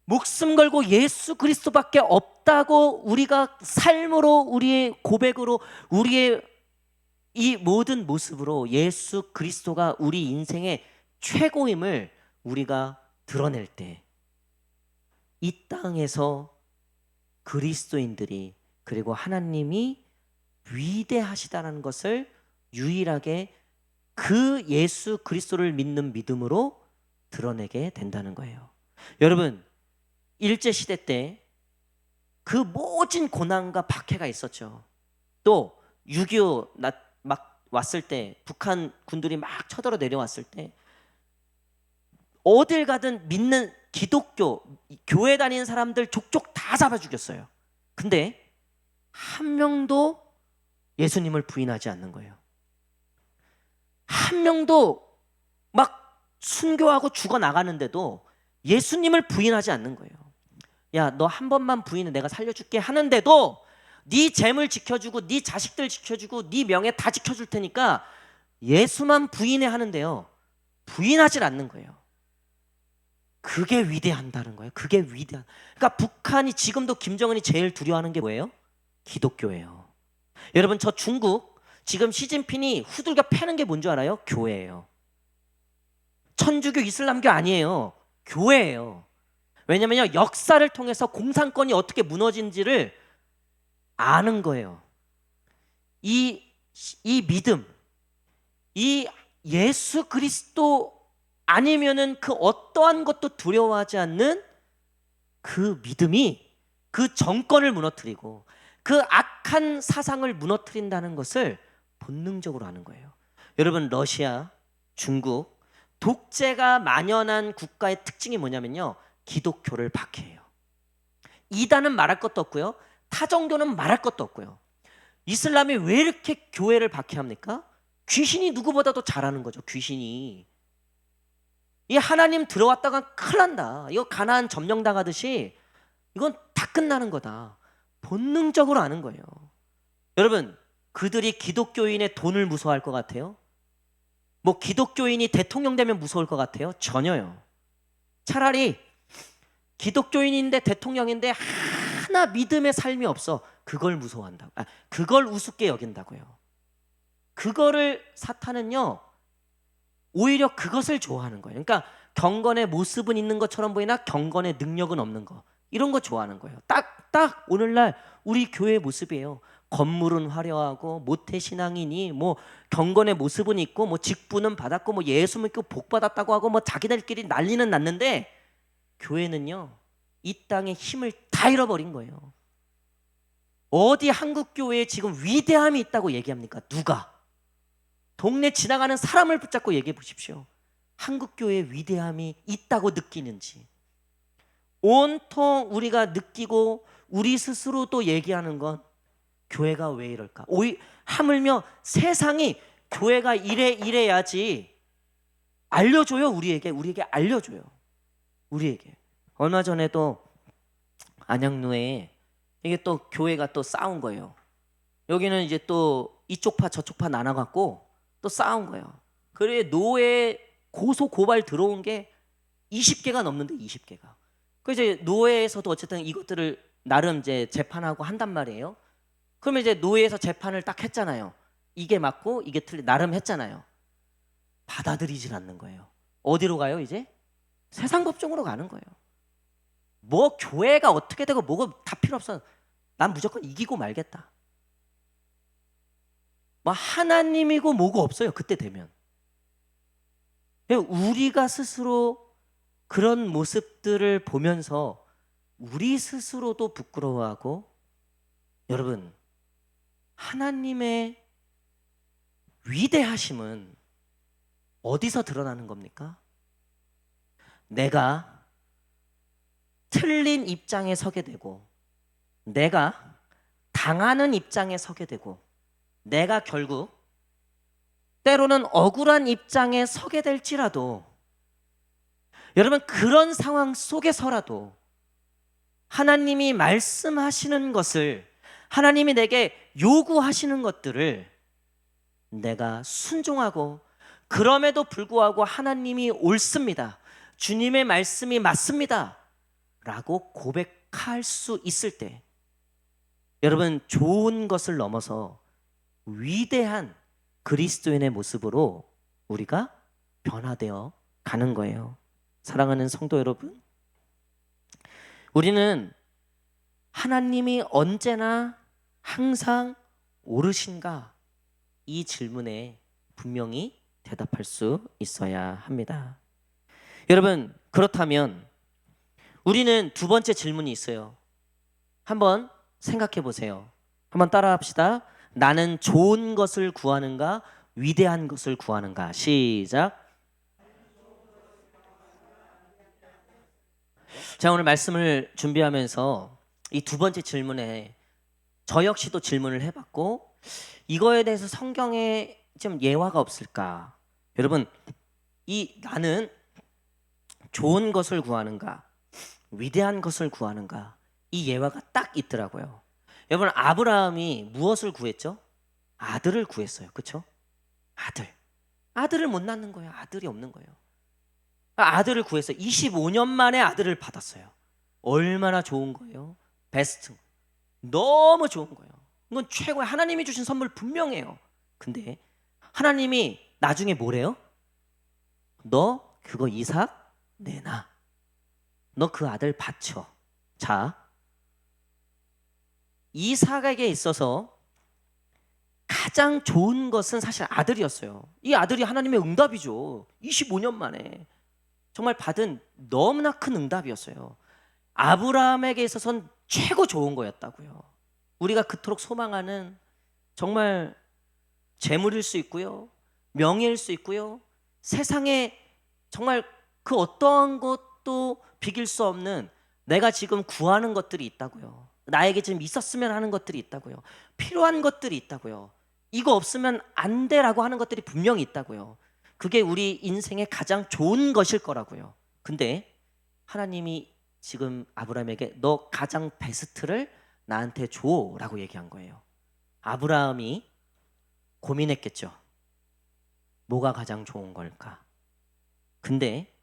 S3: 목숨 걸고 예수 그리스도밖에 없다고 우리가 삶으로, 우리의 고백으로, 우리의 이 모든 모습으로 예수 그리스도가 우리 인생의 최고임을 우리가 드러낼 때, 이 땅에서 그리스도인들이, 그리고 하나님이 위대하시다는 것을 유일하게 그 예수 그리스도를 믿는 믿음으로 드러내게 된다는 거예요. 여러분, 일제시대 때 그 모진 고난과 박해가 있었죠. 또 6.25 막 왔을 때, 북한 군들이 막 쳐들어 내려왔을 때 어딜 가든 믿는 기독교, 교회 다니는 사람들 족족 다 잡아 죽였어요. 근데 한 명도 예수님을 부인하지 않는 거예요. 한 명도 막 순교하고 죽어 나가는데도 예수님을 부인하지 않는 거예요. 야, 너 한 번만 부인해, 내가 살려줄게 하는데도 네 재물 지켜주고, 네 자식들 지켜주고, 네 명예 다 지켜줄 테니까 예수만 부인해 하는데요, 부인하질 않는 거예요. 그게 위대한다는 거예요. 그게 위대한. 그러니까 북한이 지금도, 김정은이 제일 두려워하는 게 뭐예요? 기독교예요. 여러분, 저 중국 지금 시진핑이 후들겨 패는 게 뭔지 알아요? 교회예요. 천주교, 이슬람교 아니에요. 교회예요. 왜냐면요, 역사를 통해서 공산권이 어떻게 무너진지를 아는 거예요. 이 믿음, 이 예수 그리스도 아니면은 그 어떠한 것도 두려워하지 않는 그 믿음이 그 정권을 무너뜨리고 그 악한 사상을 무너뜨린다는 것을 본능적으로 아는 거예요. 여러분, 러시아, 중국, 독재가 만연한 국가의 특징이 뭐냐면요, 기독교를 박해해요. 이단은 말할 것도 없고요, 타종교는 말할 것도 없고요. 이슬람이 왜 이렇게 교회를 박해합니까? 귀신이 누구보다도 잘하는 거죠. 귀신이. 이 하나님 들어왔다가 큰일 난다, 이거 가나안 점령당하듯이 이건 다 끝나는 거다, 본능적으로 아는 거예요. 여러분, 그들이 기독교인의 돈을 무서워할 것 같아요? 뭐 기독교인이 대통령 되면 무서울 것 같아요? 전혀요. 차라리 기독교인인데 대통령인데 하나 믿음의 삶이 없어, 그걸 무서워한다고. 그걸 우습게 여긴다고요. 그거를 사탄은요, 오히려 그것을 좋아하는 거예요. 그러니까 경건의 모습은 있는 것처럼 보이나 경건의 능력은 없는 거, 이런 거 좋아하는 거예요. 딱 오늘날 우리 교회의 모습이에요. 건물은 화려하고 모태신앙이니 뭐 경건의 모습은 있고 뭐 직분은 받았고 뭐 예수 믿고 복 받았다고 하고 뭐 자기들끼리 난리는 났는데, 교회는요 이 땅의 힘을 다 잃어버린 거예요. 어디 한국 교회에 지금 위대함이 있다고 얘기합니까? 누가? 동네 지나가는 사람을 붙잡고 얘기해 보십시오. 한국 교회에 위대함이 있다고 느끼는지. 온통 우리가 느끼고 우리 스스로도 얘기하는 건 교회가 왜 이럴까? 하물며 세상이 교회가 이래야지 알려줘요. 우리에게 알려줘요. 우리에게. 얼마 전에도 안양로에 이게 또 교회가 또 싸운 거예요. 여기는 이제 또 이쪽 파 저쪽 파 나눠갖고 또 싸운 거예요. 그래 노예 고소 고발 들어온 게 20개가 넘는데, 20개가. 그 이제 노예에서도 어쨌든 이것들을 나름 이제 재판하고 한단 말이에요. 그러면 이제 노예에서 재판을 딱 했잖아요. 이게 맞고 이게 나름 했잖아요. 받아들이질 않는 거예요. 어디로 가요 이제? 세상 법정으로 가는 거예요. 뭐 교회가 어떻게 되고 뭐가 다 필요 없어. 난 무조건 이기고 말겠다. 뭐 하나님이고 뭐고 없어요. 그때 되면. 우리가 스스로 그런 모습들을 보면서 우리 스스로도 부끄러워하고, 여러분, 하나님의 위대하심은 어디서 드러나는 겁니까? 내가 틀린 입장에 서게 되고, 내가 당하는 입장에 서게 되고, 내가 결국 때로는 억울한 입장에 서게 될지라도, 여러분, 그런 상황 속에서라도 하나님이 말씀하시는 것을, 하나님이 내게 요구하시는 것들을 내가 순종하고, 그럼에도 불구하고 하나님이 옳습니다, 주님의 말씀이 맞습니다 라고 고백할 수 있을 때, 여러분, 좋은 것을 넘어서 위대한 그리스도인의 모습으로 우리가 변화되어 가는 거예요. 사랑하는 성도 여러분, 우리는 하나님이 언제나 항상 옳으신가, 이 질문에 분명히 대답할 수 있어야 합니다. 여러분, 그렇다면 우리는 두 번째 질문이 있어요. 한번 생각해 보세요. 한번 따라합시다. 나는 좋은 것을 구하는가, 위대한 것을 구하는가? 시작. 자, 오늘 말씀을 준비하면서 이 두 번째 질문에 저 역시도 질문을 해봤고, 이거에 대해서 성경에 좀 예화가 없을까? 여러분, 이 나는 좋은 것을 구하는가, 위대한 것을 구하는가, 이 예화가 딱 있더라고요. 여러분, 아브라함이 무엇을 구했죠? 아들을 구했어요. 그렇죠? 아들을 못 낳는 거예요. 아들이 없는 거예요. 아들을 구했어요. 25년 만에 아들을 받았어요. 얼마나 좋은 거예요? 베스트. 너무 좋은 거예요. 이건 최고의, 하나님이 주신 선물 분명해요. 근데 하나님이 나중에 뭐래요? 너 그거 이삭 내놔. 너 그 아들 바쳐. 자, 이삭에게 있어서 가장 좋은 것은 사실 아들이었어요. 이 아들이 하나님의 응답이죠. 25년 만에 정말 받은 너무나 큰 응답이었어요. 아브라함에게 있어서는 최고 좋은 거였다고요. 우리가 그토록 소망하는 정말 재물일 수 있고요, 명예일 수 있고요, 세상의 정말 그 어떠한 것도 비길 수 없는 내가 지금 구하는 것들이 있다고요. 나에게 지금 있었으면 하는 것들이 있다고요. 필요한 것들이 있다고요. 이거 없으면 안 돼라고 하는 것들이 분명히 있다고요. 그게 우리 인생의 가장 좋은 것일 거라고요. 근데 하나님이 지금 아브라함에게 너 가장 베스트를 나한테 줘라고 얘기한 거예요. 아브라함이 고민했겠죠. 뭐가 가장 좋은 걸까? 근데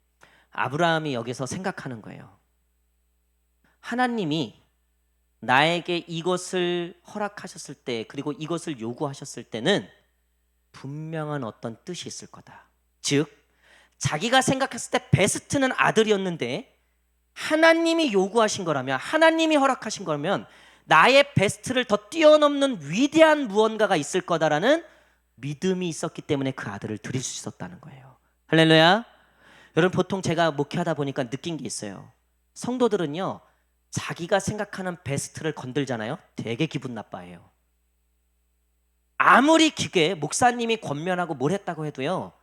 S3: 아브라함이 여기서 생각하는 거예요. 하나님이 나에게 이것을 허락하셨을 때, 그리고 이것을 요구하셨을 때는 분명한 어떤 뜻이 있을 거다. 즉, 자기가 생각했을 때 베스트는 아들이었는데 하나님이 요구하신 거라면, 하나님이 허락하신 거라면 나의 베스트를 더 뛰어넘는 위대한 무언가가 있을 거다라는 믿음이 있었기 때문에 그 아들을 드릴 수 있었다는 거예요. 할렐루야. 여러분, 보통 제가 목회하다 보니까 느낀 게 있어요. 성도들은요, 자기가 생각하는 베스트를 건들잖아요. 되게 기분 나빠해요. 아무리 기게 목사님이 권면하고 뭘 했다고 해도요,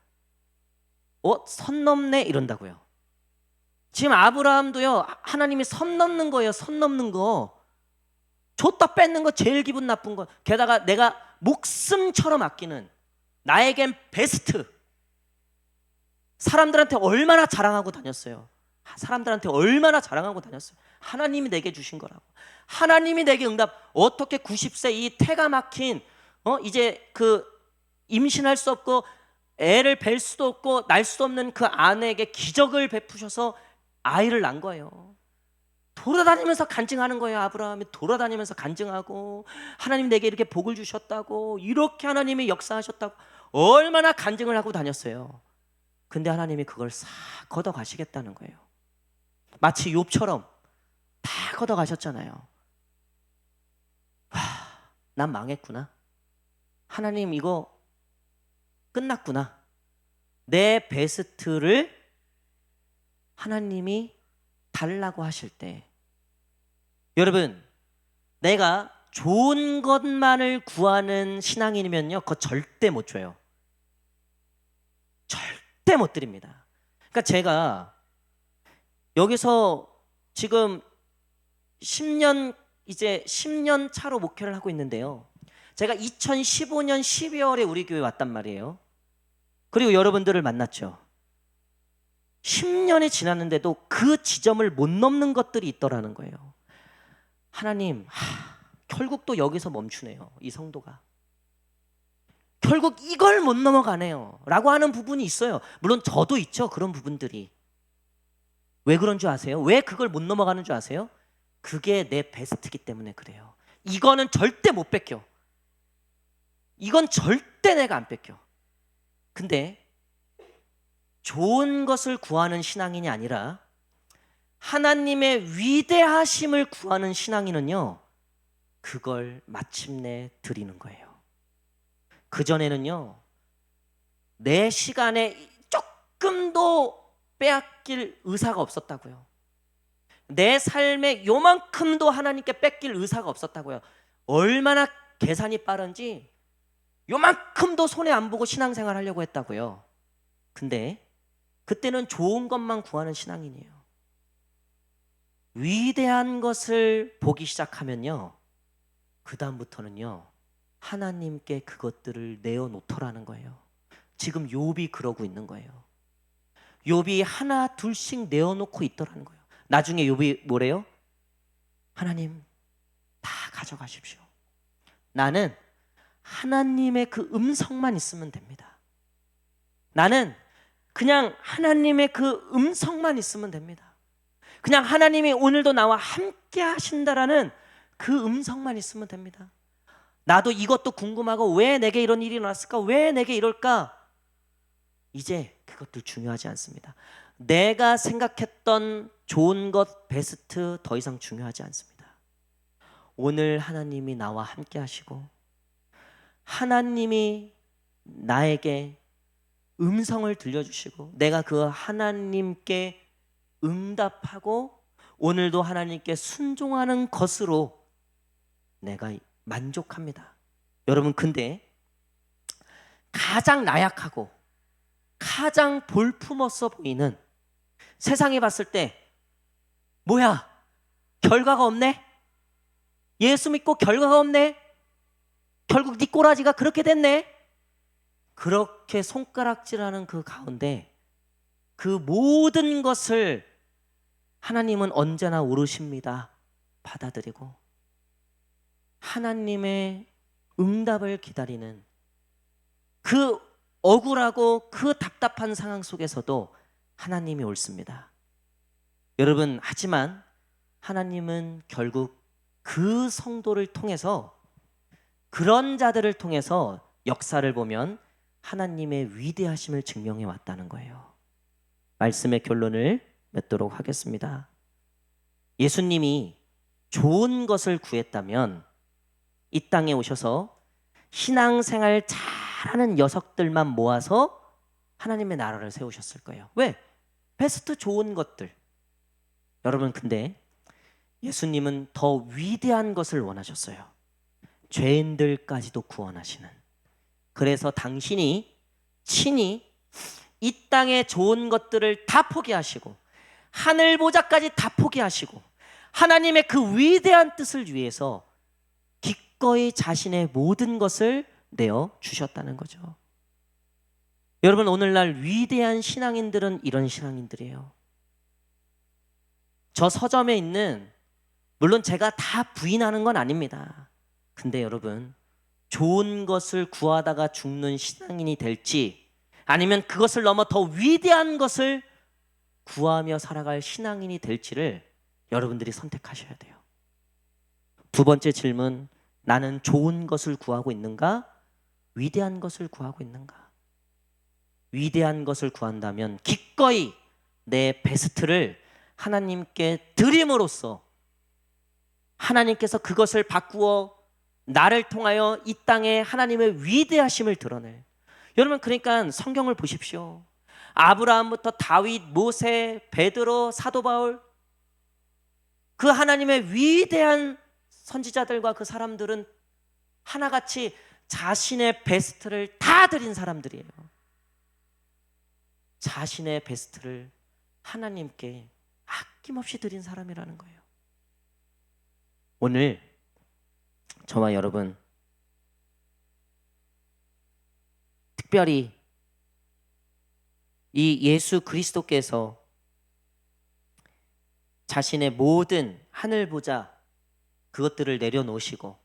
S3: 선 넘네 이런다고요. 지금 아브라함도요, 하나님이 선 넘는 거예요. 선 넘는 거. 줬다 뺏는 거 제일 기분 나쁜 거. 게다가 내가 목숨처럼 아끼는 나에겐 베스트. 사람들한테 얼마나 자랑하고 다녔어요. 사람들한테 얼마나 자랑하고 다녔어요. 하나님이 내게 주신 거라고. 하나님이 내게 응답. 어떻게 90세 이 태가 막힌 이제 그 임신할 수 없고 애를 뵐 수도 없고 날 수도 없는 그 아내에게 기적을 베푸셔서 아이를 낳은 거예요. 돌아다니면서 간증하는 거예요. 아브라함이 돌아다니면서 간증하고 하나님 내게 이렇게 복을 주셨다고, 이렇게 하나님이 역사하셨다고 얼마나 간증을 하고 다녔어요. 근데 하나님이 그걸 싹 걷어가시겠다는 거예요. 마치 욥처럼 다 걷어가셨잖아요. 난 망했구나. 하나님 이거 끝났구나. 내 베스트를 하나님이 달라고 하실 때, 여러분, 내가 좋은 것만을 구하는 신앙인이면요, 그거 절대 못 줘요. 절대 못 드립니다. 그러니까 제가 여기서 지금 10년 차로 목회를 하고 있는데요. 제가 2015년 12월에 우리 교회 왔단 말이에요. 그리고 여러분들을 만났죠. 10년이 지났는데도 그 지점을 못 넘는 것들이 있더라는 거예요. 하나님, 결국 또 여기서 멈추네요. 이 성도가. 결국 이걸 못 넘어가네요. 라고 하는 부분이 있어요. 물론 저도 있죠. 그런 부분들이. 왜 그런 줄 아세요? 왜 그걸 못 넘어가는 줄 아세요? 그게 내 베스트이기 때문에 그래요. 이거는 절대 못 뺏겨. 이건 절대 내가 안 뺏겨. 근데 좋은 것을 구하는 신앙인이 아니라 하나님의 위대하심을 구하는 신앙인은요, 그걸 마침내 드리는 거예요. 그전에는요, 내 시간에 조금도 빼앗길 의사가 없었다고요. 내 삶에 요만큼도 하나님께 뺏길 의사가 없었다고요. 얼마나 계산이 빠른지 요만큼도 손해 안 보고 신앙생활 하려고 했다고요. 근데 그때는 좋은 것만 구하는 신앙인이에요. 위대한 것을 보기 시작하면요, 그 다음부터는요, 하나님께 그것들을 내어놓더라는 거예요. 지금 욥이 그러고 있는 거예요. 욥이 하나 둘씩 내어놓고 있더라는 거예요. 나중에 욥이 뭐래요? 하나님 다 가져가십시오. 나는 하나님의 그 음성만 있으면 됩니다. 나는 그냥 하나님의 그 음성만 있으면 됩니다. 그냥 하나님이 오늘도 나와 함께 하신다라는 그 음성만 있으면 됩니다. 나도 이것도 궁금하고 왜 내게 이런 일이 일어났을까? 왜 내게 이럴까? 이제 그것도 중요하지 않습니다. 내가 생각했던 좋은 것, 베스트 더 이상 중요하지 않습니다. 오늘 하나님이 나와 함께 하시고 하나님이 나에게 음성을 들려주시고 내가 그 하나님께 응답하고 오늘도 하나님께 순종하는 것으로 내가 만족합니다. 여러분, 근데 가장 나약하고 가장 볼품없어 보이는, 세상이 봤을 때 뭐야, 결과가 없네, 예수 믿고 결과가 없네, 결국 네 꼬라지가 그렇게 됐네, 그렇게 손가락질하는 그 가운데 그 모든 것을 하나님은 언제나 오르십니다. 받아들이고 하나님의 응답을 기다리는 그 억울하고 그 답답한 상황 속에서도 하나님이 옳습니다. 여러분, 하지만 하나님은 결국 그 성도를 통해서, 그런 자들을 통해서 역사를 보면 하나님의 위대하심을 증명해 왔다는 거예요. 말씀의 결론을 맺도록 하겠습니다. 예수님이 좋은 것을 구했다면 이 땅에 오셔서 신앙생활 잘하는 녀석들만 모아서 하나님의 나라를 세우셨을 거예요. 왜? 베스트 좋은 것들. 여러분, 근데 예수님은 더 위대한 것을 원하셨어요. 죄인들까지도 구원하시는. 그래서 당신이 친히 이 땅의 좋은 것들을 다 포기하시고 하늘 보좌까지 다 포기하시고 하나님의 그 위대한 뜻을 위해서 기꺼이 자신의 모든 것을 내어 주셨다는 거죠. 여러분, 오늘날 위대한 신앙인들은 이런 신앙인들이에요. 저 서점에 있는, 물론 제가 다 부인하는 건 아닙니다. 근데 여러분, 좋은 것을 구하다가 죽는 신앙인이 될지, 아니면 그것을 넘어 더 위대한 것을 구하며 살아갈 신앙인이 될지를 여러분들이 선택하셔야 돼요. 두 번째 질문, 나는 좋은 것을 구하고 있는가? 위대한 것을 구하고 있는가? 위대한 것을 구한다면 기꺼이 내 베스트를 하나님께 드림으로써 하나님께서 그것을 바꾸어 나를 통하여 이 땅에 하나님의 위대하심을 드러낼. 여러분, 그러니까 성경을 보십시오. 아브라함부터 다윗, 모세, 베드로, 사도 바울, 그 하나님의 위대한 선지자들과 그 사람들은 하나같이 자신의 베스트를 다 드린 사람들이에요. 자신의 베스트를 하나님께 아낌없이 드린 사람이라는 거예요. 오늘 저와 여러분, 특별히 이 예수 그리스도께서 자신의 모든 하늘 보좌 그것들을 내려놓으시고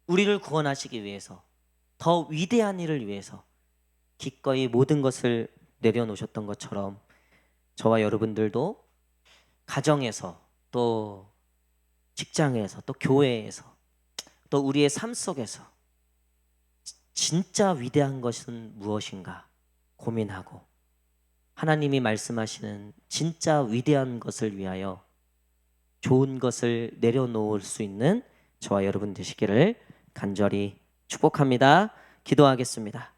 S3: 우리를 구원하시기 위해서, 더 위대한 일을 위해서 기꺼이 모든 것을 내려놓으셨던 것처럼 저와 여러분들도 가정에서, 또 직장에서, 또 교회에서, 또 우리의 삶 속에서 진짜 위대한 것은 무엇인가 고민하고 하나님이 말씀하시는 진짜 위대한 것을 위하여 좋은 것을 내려놓을 수 있는 저와 여러분 되시기를 간절히 축복합니다. 기도하겠습니다.